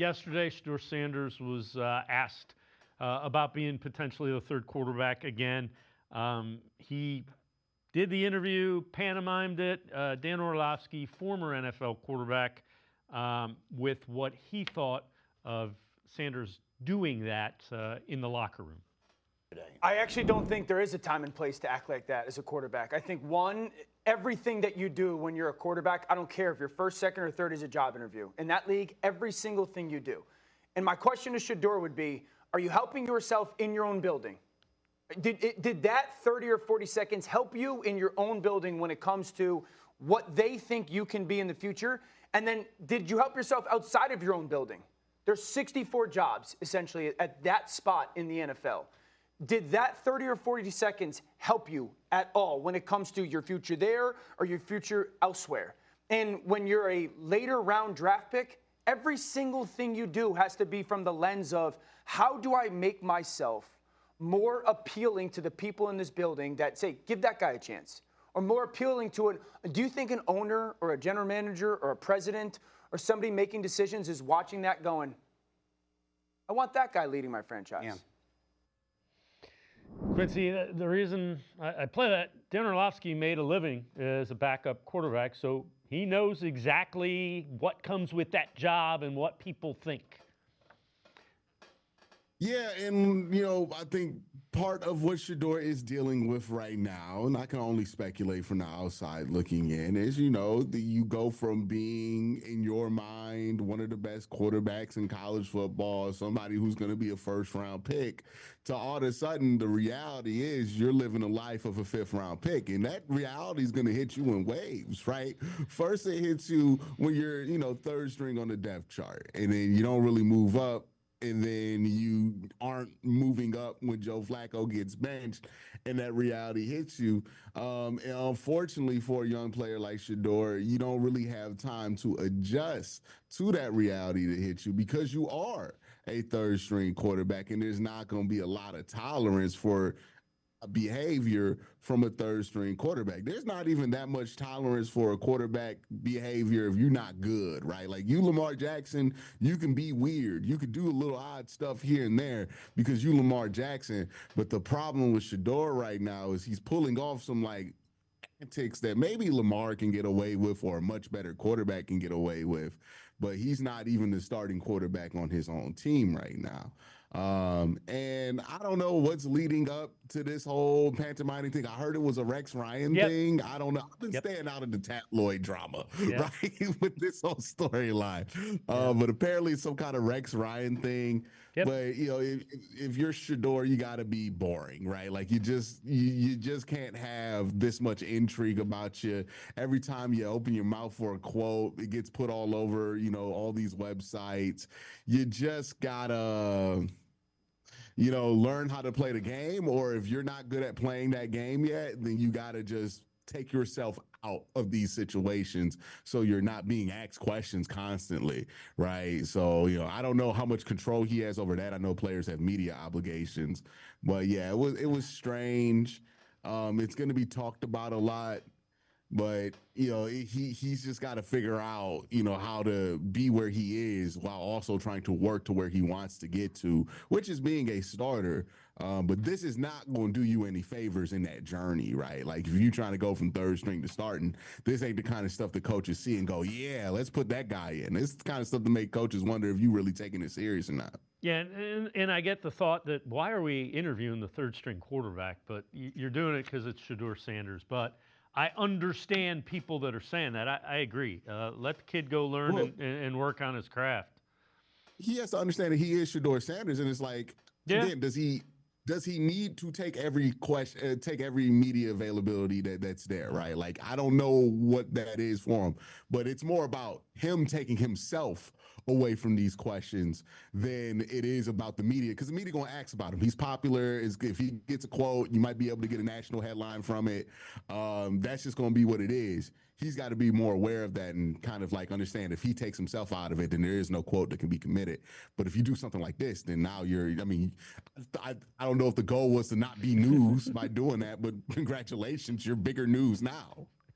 yesterday, Shedeur Sanders was asked about being potentially the third quarterback again. He did the interview, pantomimed it. Dan Orlovsky, former NFL quarterback, with what he thought of Sanders doing that in the locker room. I actually don't think there is a time and place to act like that as a quarterback. I think, one, everything that you do when you're a quarterback, I don't care if you're first, second, or third, is a job interview. In that league, every single thing you do. And my question to Shedeur would be, are you helping yourself in your own building? Did that 30 or 40 seconds help you in your own building when it comes to what they think you can be in the future? And then did you help yourself outside of your own building? There's 64 jobs, essentially, at that spot in the NFL. Did that 30 or 40 seconds help you at all when it comes to your future there or your future elsewhere? And when you're a later round draft pick, every single thing you do has to be from the lens of, how do I make myself more appealing to the people in this building that say, give that guy a chance? Or more appealing to it, do you think an owner or a general manager or a president or somebody making decisions is watching that going, I want that guy leading my franchise? Yeah. Quincy, the reason I play that, Dan Orlovsky made a living as a backup quarterback, so he knows exactly what comes with that job and what people think. Yeah, and, I think part of what Shedeur is dealing with right now, and I can only speculate from the outside looking in, is, that you go from being, in your mind, one of the best quarterbacks in college football, somebody who's going to be a first-round pick, to all of a sudden the reality is you're living a life of a fifth-round pick, and that reality is going to hit you in waves, right? First it hits you when you're, third string on the depth chart, and then you don't really move up, and then you aren't moving up when Joe Flacco gets benched, and that reality hits you. And unfortunately for a young player like Shedeur, you don't really have time to adjust to that reality that hits you because you are a third-string quarterback, and there's not going to be a lot of tolerance for behavior from a third-string quarterback. There's not even that much tolerance for a quarterback behavior if you're not good, right? Like you, Lamar Jackson, you can be weird. You can do a little odd stuff here and there because you Lamar Jackson. But the problem with Shedeur right now is he's pulling off some antics that maybe Lamar can get away with or a much better quarterback can get away with, but he's not even the starting quarterback on his own team right now. And I don't know what's leading up to this whole pantomiming thing. I heard it was a Rex Ryan thing. I don't know. I've been staying out of the tabloid drama, right, with this whole storyline. But apparently it's some kind of Rex Ryan thing. But if you're Shedeur, you got to be boring, right? Like you just can't have this much intrigue about you. Every time you open your mouth for a quote, it gets put all over, all these websites. You just gotta learn how to play the game, or if you're not good at playing that game yet, then you got to just take yourself out of these situations so you're not being asked questions constantly, right? So, I don't know how much control he has over that. I know players have media obligations, but yeah, it was strange. It's going to be talked about a lot. But, he's just got to figure out, how to be where he is while also trying to work to where he wants to get to, which is being a starter. But this is not going to do you any favors in that journey, right? Like if you're trying to go from third string to starting, this ain't the kind of stuff that coaches see and go, yeah, let's put that guy in. This is the kind of stuff to make coaches wonder if you really taking it serious or not. Yeah, and I get the thought that why are we interviewing the third string quarterback? But you're doing it because it's Shedeur Sanders. But I understand people that are saying that. I agree. Let the kid go learn and work on his craft. He has to understand that he is Shedeur Sanders, and it's like, again, does he need to take every question, take every media availability that's there, right? Like, I don't know what that is for him, but it's more about him taking himself away from these questions than it is about the media, because the media going to ask about him. He's popular. If he gets a quote, you might be able to get a national headline from it. That's just going to be what it is. He's got to be more aware of that and kind of like understand if he takes himself out of it, then there is no quote that can be committed. But if you do something like this, then now I don't know if the goal was to not be news by doing that, but congratulations, you're bigger news now.